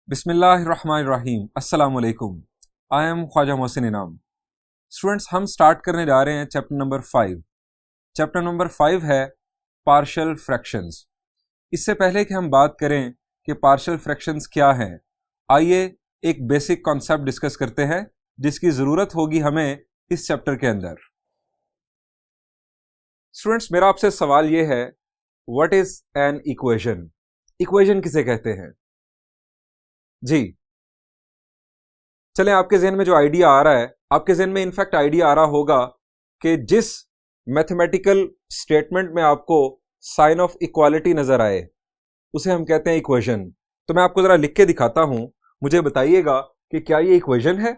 बिस्मिल्लाहिर्रहमानिर्रहीम। अस्सलाम वालेकुम। आई एम ख्वाजा मोहसिन इनाम। स्टूडेंट्स, हम स्टार्ट करने जा रहे हैं चैप्टर नंबर 5। चैप्टर नंबर 5 है पार्शियल फ्रैक्शंस। इससे पहले कि हम बात करें कि पार्शियल फ्रैक्शंस क्या हैं, आइए एक बेसिक कॉन्सेप्ट डिस्कस करते हैं जिसकी ज़रूरत होगी हमें इस चैप्टर के अंदर। स्टूडेंट्स, मेरा आपसे सवाल ये है, what is an equation? Equation किसे कहते हैं? जी चलें, आपके जहन में जो आइडिया आ रहा है, आपके जहन में इनफैक्ट आइडिया आ रहा होगा कि जिस मैथमेटिकल स्टेटमेंट में आपको साइन ऑफ इक्वालिटी नजर आए उसे हम कहते हैं इक्वेशन। तो मैं आपको जरा लिख के दिखाता हूं, मुझे बताइएगा कि क्या ये इक्वेशन है?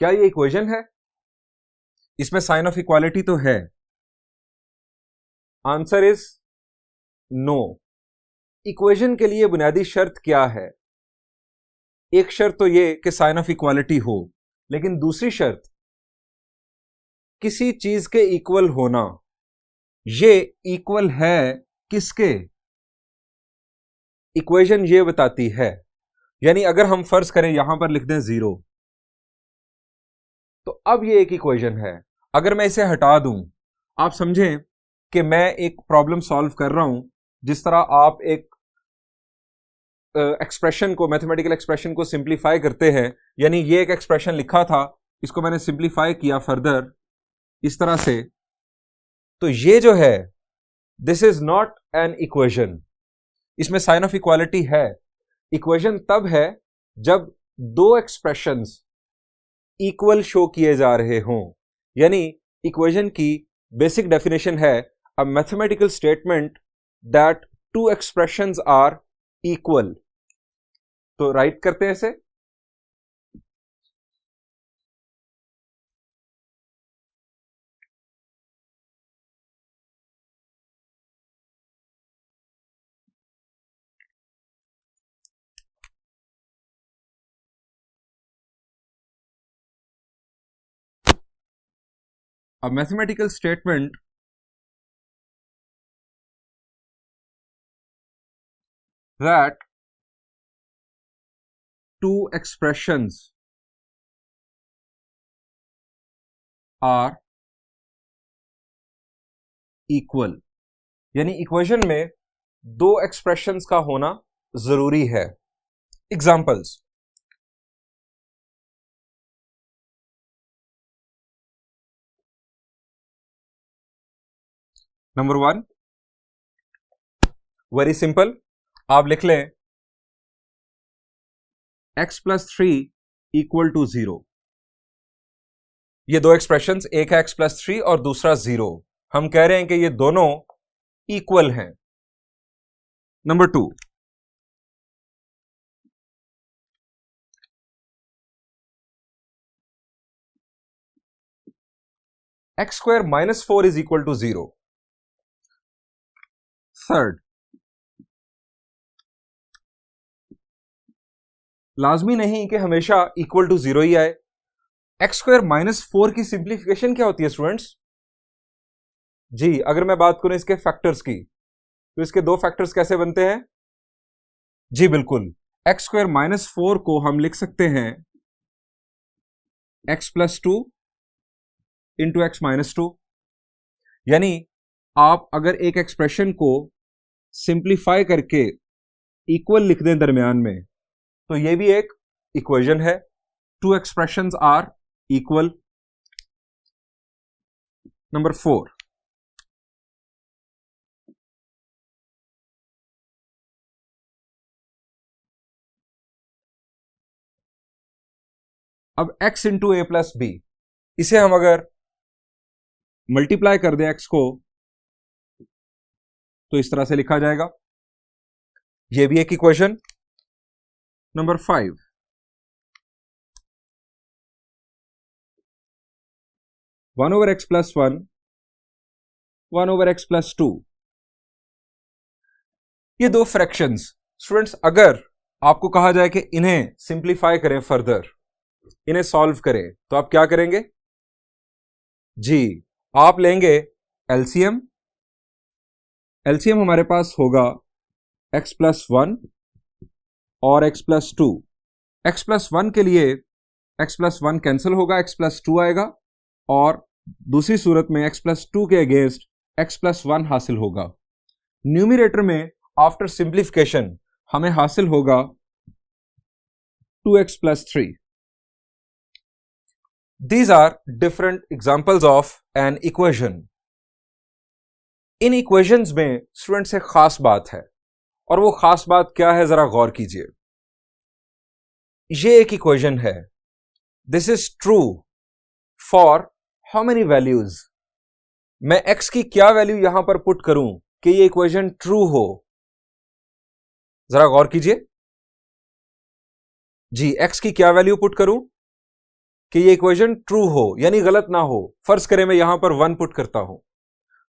क्या ये इक्वेशन है? इसमें साइन ऑफ इक्वालिटी तो है। Answer is no. इक्वेशन के लिए बुनियादी शर्त क्या है? एक शर्त तो ये कि साइन ऑफ इक्वालिटी हो, लेकिन दूसरी शर्त किसी चीज के इक्वल होना। ये इक्वल है किसके? इक्वेशन ये बताती है। यानी अगर हम फर्ज करें यहां पर लिख दें 0, तो अब ये एक इक्वेशन है। अगर मैं इसे हटा दूं, आप समझें कि मैं एक प्रॉब्लम सॉल्व कर रहा हूं, जिस तरह आप एक एक्सप्रेशन को, मैथमेटिकल एक्सप्रेशन को सिंप्लीफाई करते हैं। यानी ये एक एक्सप्रेशन लिखा था, इसको मैंने सिंप्लीफाई किया फर्दर इस तरह से। तो ये जो है, this is not an equation. इसमें साइन ऑफ इक्वालिटी है। इक्वेशन तब है जब दो एक्सप्रेशंस इक्वल शो किए जा रहे हों। यानी इक्वेशन की बेसिक डेफिनेशन है a mathematical statement that two expressions are equal. तो राइट करते हैं इसे। A mathematical statement that two expressions are equal। यानी इक्वेशन में दो एक्सप्रेशंस का होना जरूरी है। एग्जाम्पल्स, नंबर 1, वेरी सिंपल, आप लिख लें x+3 इक्वल टू 0। ये दो एक्सप्रेशंस, एक है x+3 और दूसरा 0। हम कह रहे हैं कि ये दोनों इक्वल हैं। Number 2, x² - 4 is equal to 0। Third, लाजमी नहीं कि हमेशा इक्वल टू 0 ही आए। x² - 4 की सिंप्लीफिकेशन क्या होती है स्टूडेंट्स? जी, अगर मैं बात करूं इसके फैक्टर्स की, तो इसके दो फैक्टर्स कैसे बनते हैं? जी बिल्कुल, x² - 4 को हम लिख सकते हैं x+2 इंटू x-2। यानी आप अगर एक एक्सप्रेशन को सिंप्लीफाई करके इक्वल लिख दें दरमियान में, तो ये भी एक इक्वेशन है। Two expressions are equal. Number 4, अब x into a plus b, इसे हम अगर मल्टीप्लाई कर दें x को, तो इस तरह से लिखा जाएगा। यह भी एक इक्वेशन। Number 5, 1/x+1 1/x+2। ये दो फ्रैक्शंस स्टूडेंट्स, अगर आपको कहा जाए कि इन्हें सिंप्लीफाई करें फर्दर, इन्हें सॉल्व करें, तो आप क्या करेंगे? जी, आप लेंगे एलसीएम। एलसीएम हमारे पास होगा x+1 और x+2। x+1 के लिए x+1 कैंसिल होगा, x+2 आएगा, और दूसरी सूरत में x+2 के अगेंस्ट x+1 हासिल होगा। न्यूमरेटर में आफ्टर सिंप्लीफिकेशन हमें हासिल होगा 2x+3। These are different examples of an equation. In equations में स्टूडेंट से खास बात है, और वो खास बात क्या है जरा गौर कीजिए। ये एक इक्वेशन है, this is true for how many values. मैं x की क्या वैल्यू यहां पर पुट करूं कि ये इक्वेशन ट्रू हो, जरा गौर कीजिए जी। x की क्या वैल्यू पुट करूं कि ये इक्वेशन ट्रू हो, यानी गलत ना हो। फर्ज करें मैं यहां पर 1 पुट करता हूं,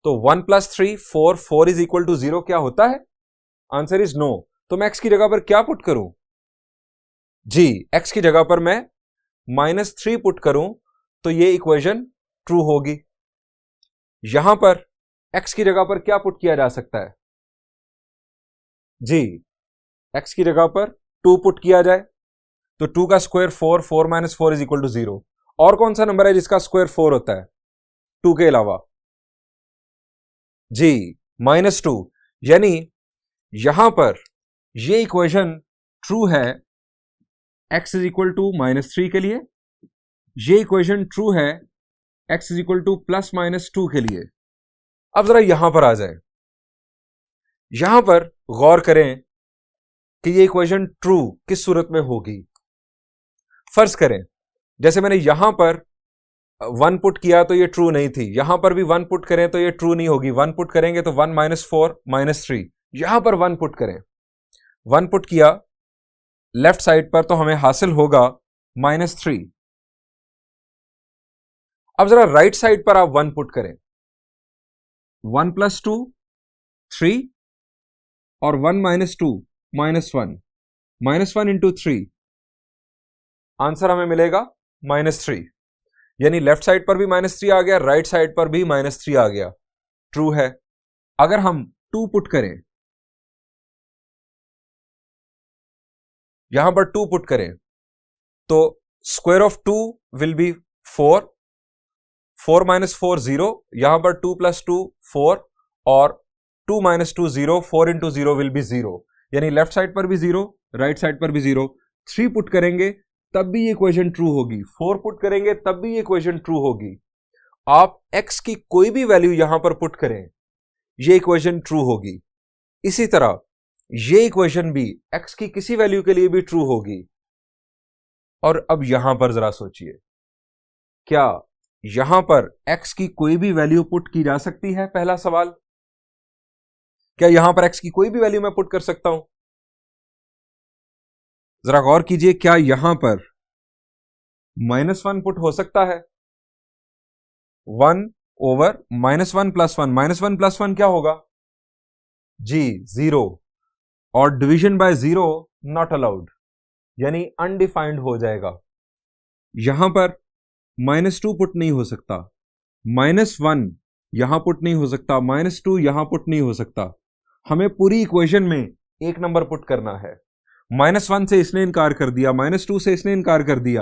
तो 1 + 3 4, 4 इज इक्वल टू 0 क्या होता है? Answer is no. तो मैं x की जगह पर क्या पुट करूं जी? x की जगह पर मैं -3 पुट करूं तो ये इक्वेशन ट्रू होगी। यहां पर x की जगह पर क्या पुट किया जा सकता है जी? x की जगह पर 2 पुट किया जाए तो 2 का स्क्वायर 4, 4 - 4 इज इक्वल टू 0। और कौन सा नंबर है जिसका स्क्वायर 4 होता है 2 के अलावा? जी, -2। यानी यहां पर ये इक्वेशन ट्रू है x इज इक्वल टू -3 के लिए, ये इक्वेशन ट्रू है x इज इक्वल टू +-2 के लिए। अब जरा यहां पर आ जाए, यहां पर गौर करें कि ये इक्वेशन ट्रू किस सूरत में होगी। फर्ज करें जैसे मैंने यहां पर 1 पुट किया तो ये ट्रू नहीं थी, यहां पर भी 1 पुट करें तो ये ट्रू नहीं होगी। 1 पुट करेंगे तो 1 - 4 -3, यहां पर 1 पुट करें, 1 पुट किया लेफ्ट साइड पर तो हमें हासिल होगा -3। अब जरा राइट साइड पर आप 1 पुट करें, 1 + 2 3 और 1 - 2 -1, -1 इंटू 3, आंसर हमें मिलेगा -3। यानी लेफ्ट साइड पर भी -3 आ गया, राइट साइड पर भी -3 आ गया, ट्रू है। अगर हम 2 पुट करें, यहां पर 2 पुट करें तो स्क्वायर ऑफ 2 विल बी 4, 4 - 4 0, यहां पर 2 + 2 4 और 2 - 2 0, 4 इंटू 0 विल बी 0। यानी लेफ्ट साइड पर भी 0, राइट साइड पर भी 0। 3 पुट करेंगे तब भी ये इक्वेशन ट्रू होगी, 4 पुट करेंगे तब भी ये इक्वेशन ट्रू होगी। आप x की कोई भी वैल्यू यहां पर पुट करें, ये इक्वेशन ट्रू होगी। इसी तरह ये इक्वेशन भी x की किसी वैल्यू के लिए भी ट्रू होगी। और अब यहां पर जरा सोचिए, क्या यहां पर x की कोई भी वैल्यू पुट की जा सकती है? पहला सवाल, क्या यहां पर x की कोई भी वैल्यू मैं पुट कर सकता हूं? जरा गौर कीजिए, क्या यहां पर -1 पुट हो सकता है? 1 ओवर -1 + 1, -1 + 1 क्या होगा जी? 0। और डिवीजन बाय 0 नॉट अलाउड, यानी अनडिफाइंड हो जाएगा। यहां पर -2 पुट नहीं हो सकता, -1 यहां पुट नहीं हो सकता, -2 यहां पुट नहीं हो सकता। हमें पूरी इक्वेशन में एक नंबर पुट करना है। -1 से इसने इनकार कर दिया, -2 से इसने इनकार कर दिया।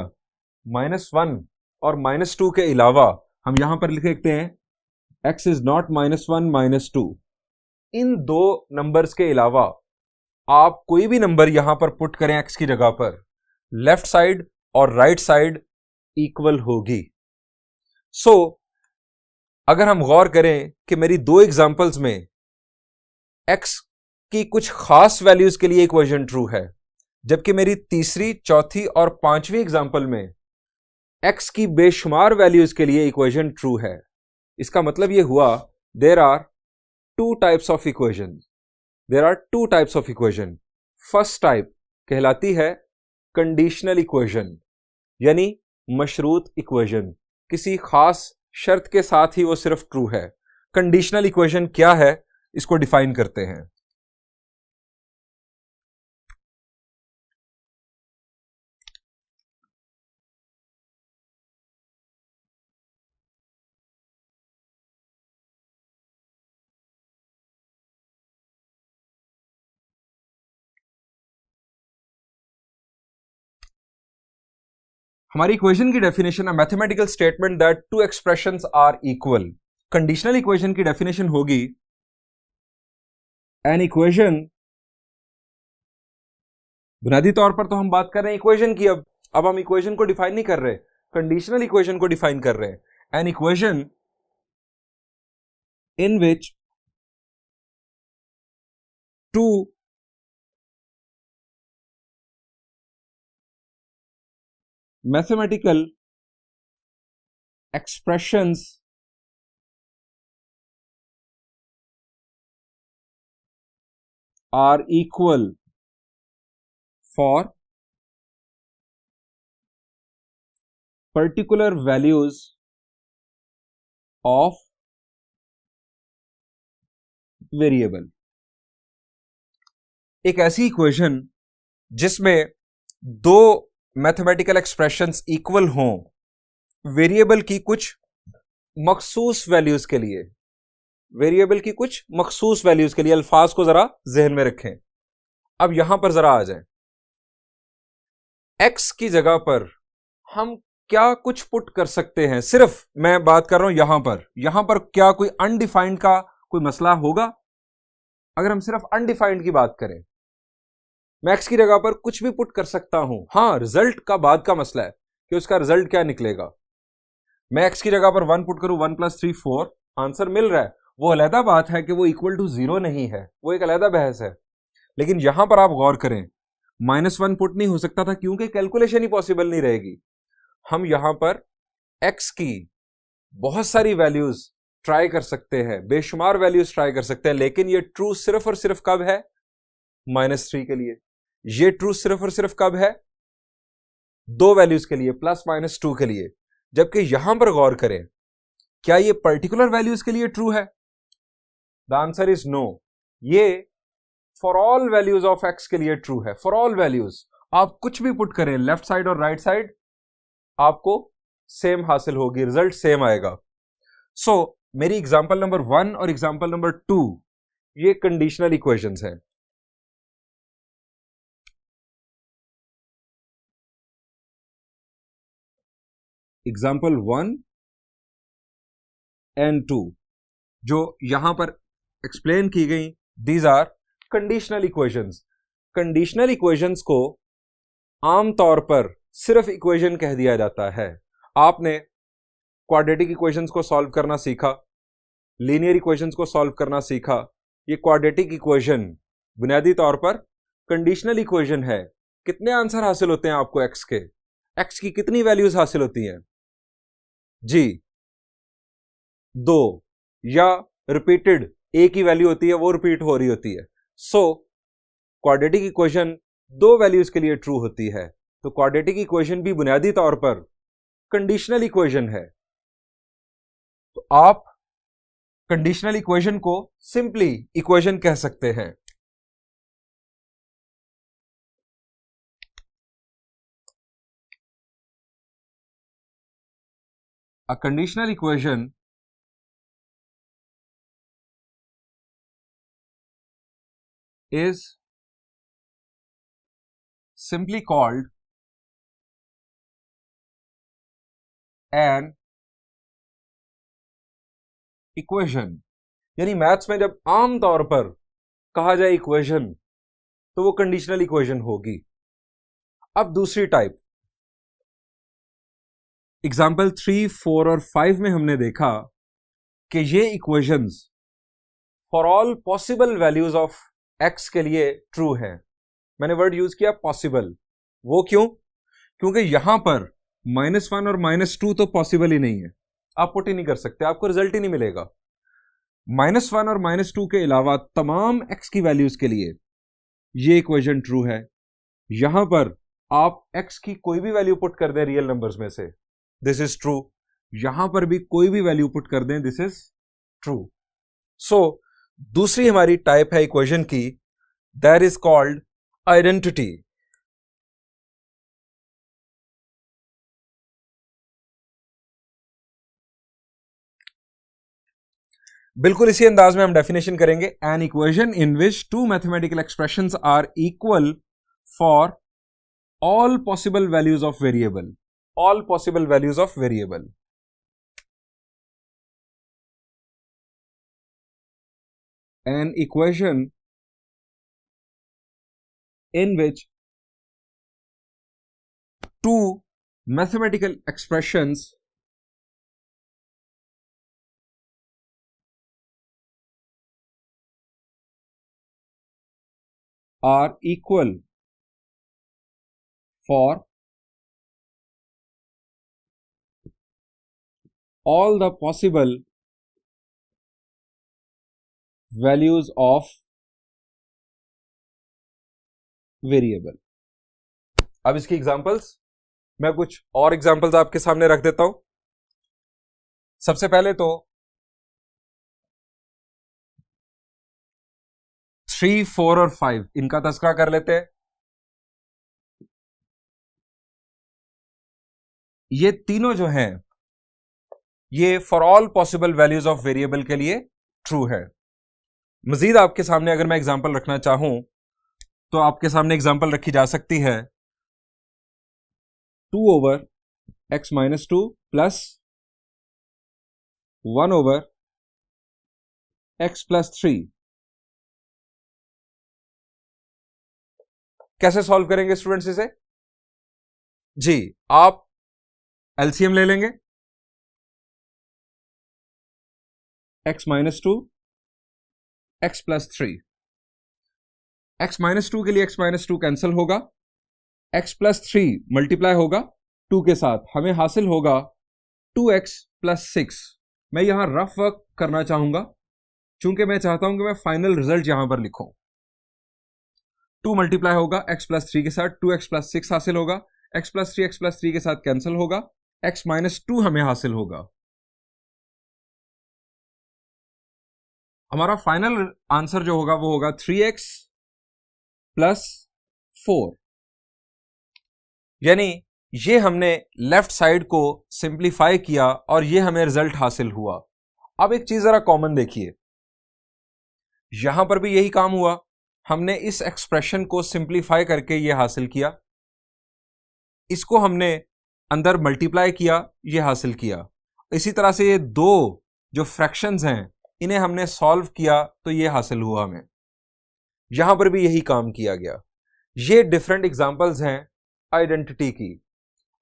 -1 और -2 के अलावा हम यहां पर लिख सकते हैं x इज नॉट -1 -2। इन दो नंबर्स के अलावा आप कोई भी नंबर यहां पर पुट करें x की जगह पर, लेफ्ट साइड और राइट साइड इक्वल होगी। सो अगर हम गौर करें कि मेरी दो एग्जांपल्स में x की कुछ खास वैल्यूज के लिए इक्वेशन ट्रू है, जबकि मेरी तीसरी, चौथी और पांचवी एग्जांपल में x की बेशुमार वैल्यूज के लिए इक्वेशन ट्रू है। इसका मतलब यह हुआ there are two types of equation, there are two types of equation. First type कहलाती है कंडीशनल इक्वेशन, यानी मशरूत इक्वेशन, किसी खास शर्त के साथ ही वो सिर्फ ट्रू है। कंडीशनल इक्वेशन क्या है, इसको डिफाइन करते हैं। हमारी इक्वेशन की डेफिनेशन है mathematical statement that two expressions are equal. Conditional equation की डेफिनेशन होगी एन इक्वेशन, बुनियादी तौर पर तो हम बात कर रहे हैं इक्वेशन की, अब हम इक्वेशन को डिफाइन नहीं कर रहे, कंडीशनल इक्वेशन को डिफाइन कर रहे हैं। An equation in which two mathematical expressions are equal for particular values of variable। एक ऐसी इक्वेशन जिसमें दो मैथमेटिकल एक्सप्रेशंस इक्वल हों वेरिएबल की कुछ मखसूस वैल्यूज के लिए, वेरिएबल की कुछ मखसूस वैल्यूज के लिए। अल्फाज को जरा जहन में रखें। अब यहां पर जरा आ जाएं, एक्स की जगह पर हम क्या कुछ पुट कर सकते हैं। सिर्फ मैं बात कर रहा हूं यहां पर क्या कोई अनडिफाइंड का कोई मसला होगा? अगर हम सिर्फ अनडिफाइंड की बात करें, मैं एक्स की जगह पर कुछ भी पुट कर सकता हूं। हां, रिजल्ट का बाद का मसला है कि उसका रिजल्ट क्या निकलेगा। मैं एक्स की जगह पर 1 पुट करूं, 1 + 3 4, आंसर मिल रहा है, वो अलहदा बात है कि वो इक्वल टू 0 नहीं है, वो एक अलहदा बहस है। लेकिन यहां पर आप गौर करें, -1 पुट नहीं हो सकता था क्योंकि कैलकुलेशन ही पॉसिबल नहीं रहेगी। हम यहां पर एक्स की बहुत सारी वैल्यूज ट्राई कर सकते हैं, बेशुमार वैल्यूज ट्राई कर सकते हैं, लेकिन ये ट्रू सिर्फ और सिर्फ कब है? -3 के लिए। ये ट्रू सिर्फ और सिर्फ कब है? दो वैल्यूज के लिए, +-2 के लिए। जबकि यहां पर गौर करें, क्या ये पर्टिकुलर वैल्यूज के लिए ट्रू है? The answer is no. ये for all values of x के लिए ट्रू है। फॉर ऑल वैल्यूज आप कुछ भी पुट करें, लेफ्ट साइड और राइट साइड, आपको सेम हासिल होगी, रिजल्ट सेम आएगा। सो मेरी एग्जांपल नंबर 1 और एग्जांपल नंबर 2 ये कंडीशनल इक्वेशंस हैं। एग्जाम्पल 1 एंड 2 जो यहां पर एक्सप्लेन की गई, these are conditional equations. Conditional equations को आमतौर पर सिर्फ इक्वेशन कह दिया जाता है। आपने क्वाड्रेटिक इक्वेशंस को सॉल्व करना सीखा, लीनियर इक्वेशंस को सॉल्व करना सीखा। ये क्वाड्रेटिक इक्वेशन बुनियादी तौर पर कंडीशनल इक्वेशन है। कितने आंसर हासिल होते हैं आपको एक्स के? एक्स की कितनी वैल्यूज हासिल होती हैं जी? 2, या रिपीटेड एक ही वैल्यू होती है, वो रिपीट हो रही होती है। सो क्वाड्रेटिक इक्वेशन दो वैल्यूज के लिए ट्रू होती है। तो क्वाड्रेटिक इक्वेशन भी बुनियादी तौर पर कंडीशनल इक्वेशन है। तो आप कंडीशनल इक्वेशन को सिंपली इक्वेशन कह सकते हैं। A conditional equation is simply called an equation। यानी मैथ्स में जब आम तौर पर कहा जाए इक्वेशन तो वो कंडीशनल इक्वेशन होगी। अब दूसरी टाइप, एग्जाम्पल 3, 4 और 5 में हमने देखा कि ये equations for all possible values of x के लिए ट्रू है। मैंने वर्ड यूज किया पॉसिबल। वो क्यों? क्योंकि यहां पर -1 और -2 तो पॉसिबल ही नहीं है, आप पुट ही नहीं कर सकते, आपको रिजल्ट ही नहीं मिलेगा। -1 और -2 के अलावा तमाम एक्स की वैल्यूज के लिए ये इक्वेशन ट्रू है। यहां पर आप एक्स की कोई भी वैल्यू पुट कर दें रियल नंबर्स में से, दिस इज ट्रू। यहां पर भी कोई भी वैल्यू पुट कर दें, दिस इज ट्रू। सो दूसरी हमारी टाइप है इक्वेशन की, दैट इज कॉल्ड आइडेंटिटी। बिल्कुल इसी अंदाज में हम डेफिनेशन करेंगे। An equation in which two mathematical expressions are equal for all possible values of variable. all possible values of variable. An equation in which two mathematical expressions are equal for all the possible values of variable. अब इसकी examples, मैं कुछ और examples आपके सामने रख देता हूं. सबसे पहले तो 3, 4 और 5 इनका तस्करा कर लेते हैं. ये तीनों जो हैं ये for all possible values of variable के लिए ट्रू है. मजीद आपके सामने अगर मैं एग्जांपल रखना चाहूं तो आपके सामने एग्जांपल रखी जा सकती है 2 over x minus 2 plus 1 over x plus 3. कैसे सॉल्व करेंगे स्टूडेंट्स इसे? जी, आप एलसीएम ले लेंगे. x minus 2 x plus 3. x minus 2 के लिए x minus 2 कैंसिल होगा, x plus 3 मल्टीप्लाई होगा 2 के साथ, हमें हासिल होगा 2x plus 6. मैं यहां रफ वर्क करना चाहूंगा चूंकि मैं चाहता हूं कि मैं फाइनल रिजल्ट यहां पर लिखूं. 2 मल्टीप्लाई होगा x plus 3 के साथ, 2x plus 6 हासिल होगा, x plus 3 के साथ कैंसिल होगा, x minus 2 हमें हासिल होगा. हमारा फाइनल आंसर जो होगा वो होगा 3x plus 4. यानी ये हमने लेफ्ट साइड को सिंप्लीफाई किया और ये हमें रिजल्ट हासिल हुआ. अब एक चीज जरा कॉमन देखिए, यहां पर भी यही काम हुआ. हमने इस एक्सप्रेशन को सिंप्लीफाई करके ये हासिल किया, इसको हमने अंदर मल्टीप्लाई किया, ये हासिल किया. इसी तरह से ये दो जो फ्रैक्शंस हैं इन्हें हमने सॉल्व किया तो ये हासिल हुआ हमें. यहां पर भी यही काम किया गया. ये डिफरेंट एग्जांपल्स हैं आइडेंटिटी की.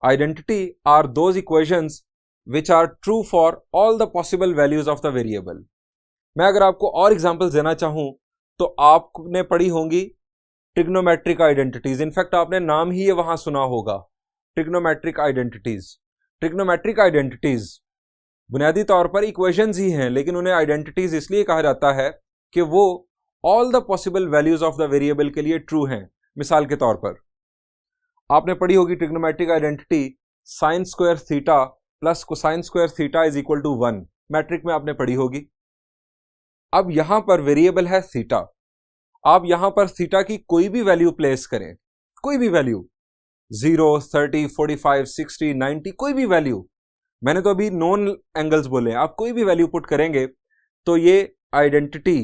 Identity are those equations which are true for all the possible values of the variable. मैं अगर आपको और एग्जांपल्स देना चाहूं तो आपने पढ़ी होंगी ट्रिग्नोमेट्रिक आइडेंटिटीज. इनफैक्ट आपने नाम ही ये वहां सुना होगा, ट्रिग्नोमेट्रिक आइडेंटिटीज. ट्रिग्नोमेट्रिक आइडेंटिटीज बुनियादी तौर पर इक्वेशंस ही हैं, लेकिन उन्हें आइडेंटिटीज इसलिए कहा जाता है कि वो all the possible values of the variable के लिए ट्रू हैं. मिसाल के तौर पर आपने पढ़ी होगी trigonometric identity sine square theta plus cosine square theta is equal to 1. Matric में आपने पढ़ी होगी. अब यहां पर वेरिएबल है थीटा. आप यहां पर थीटा की कोई भी वैल्यू प्लेस करें, कोई भी वैल्यू, 0, 30, 45, 60, 90, कोई भी वैल्यू. मैंने तो अभी नॉन एंगल्स बोले, आप कोई भी वैल्यू पुट करेंगे तो ये आइडेंटिटी,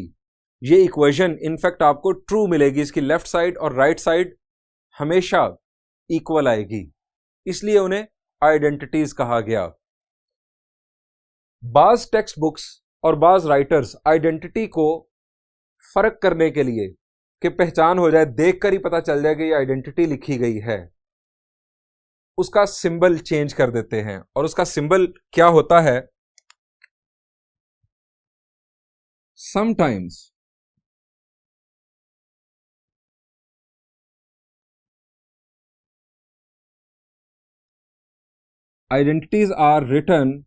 ये इक्वेशन इनफैक्ट आपको ट्रू मिलेगी. इसकी लेफ्ट साइड और राइट साइड हमेशा इक्वल आएगी, इसलिए उन्हें आइडेंटिटीज कहा गया. बाज टेक्स्ट बुक्स और बाज राइटर्स आइडेंटिटी को फर्क करने के लिए कि पहचान हो जाए, देखकर ही पता चल जाए कि ये आइडेंटिटी लिखी गई है, उसका सिंबल चेंज कर देते हैं. और उसका सिंबल क्या होता है? Sometimes identities are written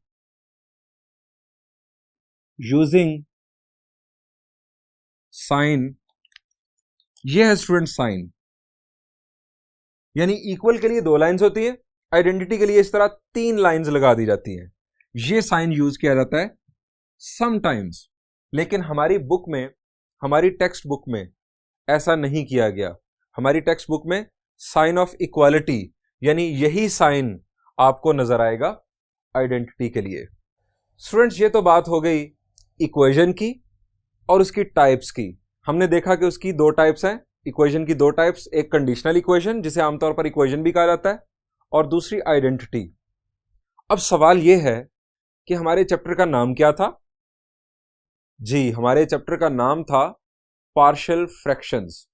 using sign. ये है स्टूडेंट साइन, यानी इक्वल के लिए 2 लाइंस होती है, आइडेंटिटी के लिए इस तरह 3 लाइंस लगा दी जाती हैं. ये साइन यूज किया जाता है समटाइम्स. लेकिन हमारी बुक में, हमारी टेक्स्ट बुक में ऐसा नहीं किया गया. हमारी टेक्स्ट बुक में साइन ऑफ इक्वालिटी यानी यही साइन आपको नजर आएगा आइडेंटिटी के लिए. स्टूडेंट्स, ये तो बात हो गई इक्वेशन की और उसकी टाइप्स की. हमने देखा कि उसकी 2 टाइप्स हैं, इक्वेशन की 2 टाइप्स. एक कंडीशनल इक्वेशन जिसे आमतौर पर इक्वेशन भी कहा जाता है, और दूसरी आइडेंटिटी। अब सवाल यह है कि हमारे चैप्टर का नाम क्या था? जी, हमारे चैप्टर का नाम था पार्शियल फ्रैक्शंस।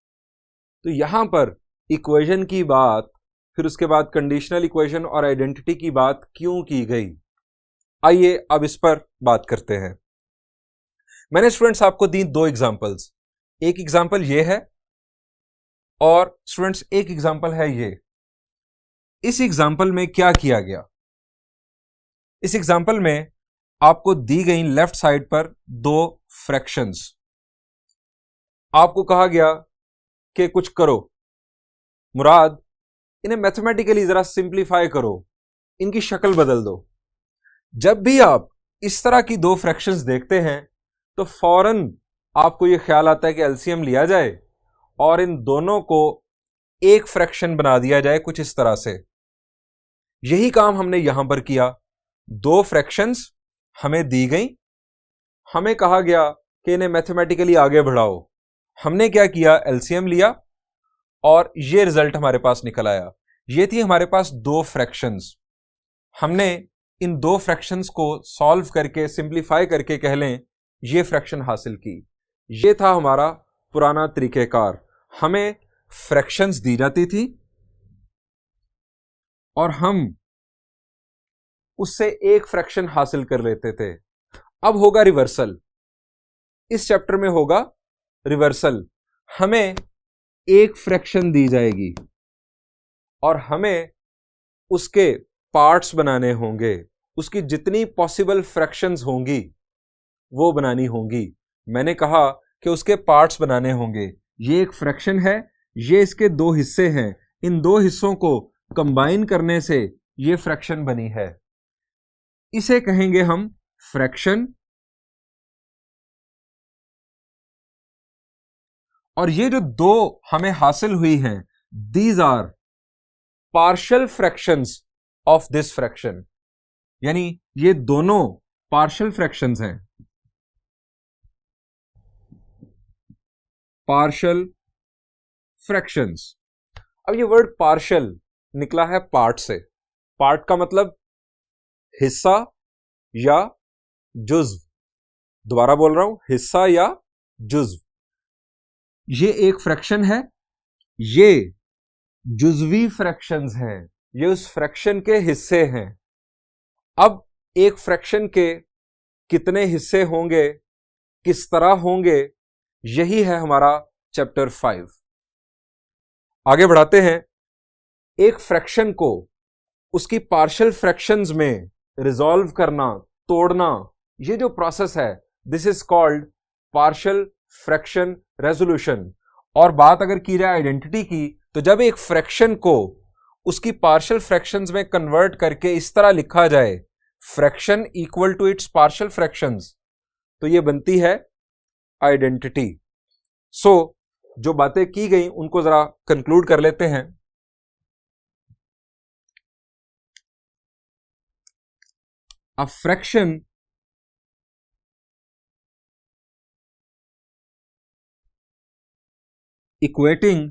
तो यहां पर इक्वेशन की बात, फिर उसके बाद कंडीशनल इक्वेशन और आइडेंटिटी की बात क्यों की गई? आइए अब इस पर बात करते हैं। मैंने स्टूडेंट्स आपको दी दो एग्जांपल्स, एक एग्जांपल ये है और स्टूडेंट्स एक एग्जांपल है ये। इस एग्जांपल में क्या किया गया? इस एग्जांपल में आपको दी गई लेफ्ट साइड पर दो फ्रैक्शंस, आपको कहा गया कि कुछ करो, मुराद इन्हें मैथमेटिकली जरा सिंप्लीफाई करो, इनकी शक्ल बदल दो। जब भी आप इस तरह की दो फ्रैक्शंस देखते हैं तो फौरन आपको यह ख्याल आता है कि एलसीएम लिया जाए और इन दोनों को एक फ्रैक्शन बना दिया जाए कुछ इस तरह से। यही काम हमने यहां पर किया। दो फ्रैक्शंस हमें दी गई, हमें कहा गया कि इन्हें मैथमेटिकली आगे बढ़ाओ। हमने क्या किया? एलसीएम लिया और ये रिजल्ट हमारे पास निकल आया। ये थी हमारे पास दो फ्रैक्शंस। हमने इन दो फ्रैक्शंस को सॉल्व करके, सिंप्लीफाई करके कह लें, ये फ्रैक्शन हासिल की। ये था हमारा पुराना तरीकेकार। हमें फ्रैक्शंस दी जाती थी और हम उससे एक फ्रैक्शन हासिल कर लेते थे। अब होगा रिवर्सल। इस चैप्टर में होगा रिवर्सल। हमें एक फ्रैक्शन दी जाएगी और हमें उसके पार्ट्स बनाने होंगे, उसकी जितनी पॉसिबल फ्रैक्शंस होंगी वो बनानी होंगी। मैंने कहा कि उसके पार्ट्स बनाने होंगे। ये एक फ्रैक्शन है, ये इसके दो हिस्से हैं, इन दो हिस्सों को कंबाइन करने से ये फ्रैक्शन बनी है। इसे कहेंगे हम फ्रैक्शन। और ये जो दो हमें हासिल हुई हैं, these are partial fractions of this fraction, यानी ये दोनों पार्शियल फ्रैक्शंस हैं। Partial fractions. अब ये वर्ड पार्शियल निकला है पार्ट से। पार्ट का मतलब हिस्सा या जुज्व। दोबारा बोल रहा हूं, हिस्सा या जुज्व। ये एक फ्रैक्शन है, ये जुजवी फ्रैक्शंस हैं, ये उस फ्रैक्शन के हिस्से हैं। अब एक फ्रैक्शन के कितने हिस्से होंगे, किस तरह होंगे, यही है हमारा चैप्टर 5। आगे बढ़ाते हैं। एक फ्रैक्शन को उसकी पार्शियल फ्रैक्शंस में रिजॉल्व करना, तोड़ना, ये जो प्रोसेस है, this is called partial fraction resolution. और बात अगर की जाए आइडेंटिटी की, तो जब एक फ्रैक्शन को उसकी पार्शियल फ्रैक्शंस में कन्वर्ट करके इस तरह लिखा जाए, fraction equal to its partial fractions, तो ये बनती है आइडेंटिटी। सो जो बातें की गई उनको जरा कंक्लूड कर लेते हैं। A fraction equating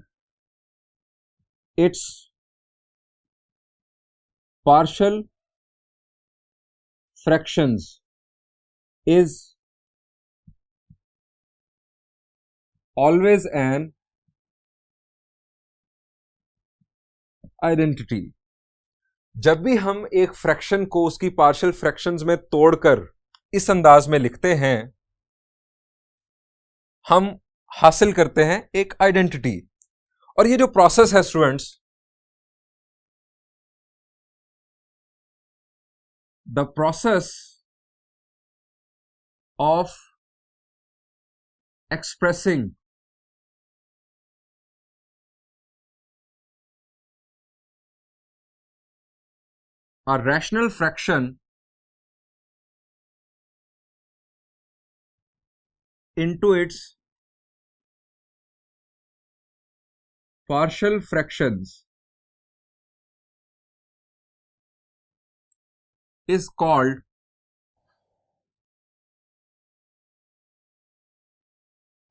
its partial fractions is always an identity। जब भी हम एक फ्रैक्शन को उसकी पार्शियल फ्रैक्शंस में तोड़कर इस अंदाज में लिखते हैं, हम हासिल करते हैं एक आइडेंटिटी। और ये जो प्रोसेस है students, the process of expressing a rational fraction into its partial fractions is called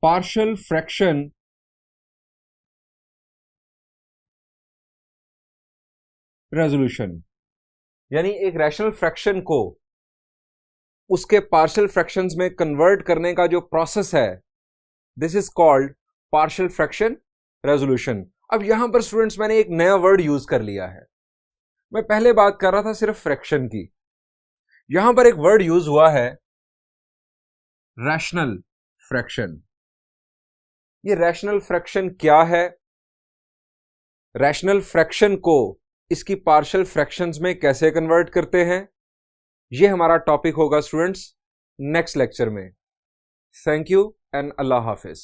partial fraction resolution, यानी एक रैशनल फ्रैक्शन को उसके पार्शियल फ्रैक्शंस में कन्वर्ट करने का जो प्रोसेस है, this is called partial fraction resolution. अब यहां पर स्टूडेंट्स मैंने एक नया वर्ड यूज कर लिया है। मैं पहले बात कर रहा था सिर्फ फ्रैक्शन की, यहां पर एक वर्ड यूज हुआ है रैशनल फ्रैक्शन। ये रैशनल फ्रैक्शन क्या है? रैशनल फ्रैक्शन को इसकी पार्शियल फ्रैक्शंस में कैसे कन्वर्ट करते हैं, ये हमारा टॉपिक होगा स्टूडेंट्स नेक्स्ट लेक्चर में। Thank you and Allah Hafiz.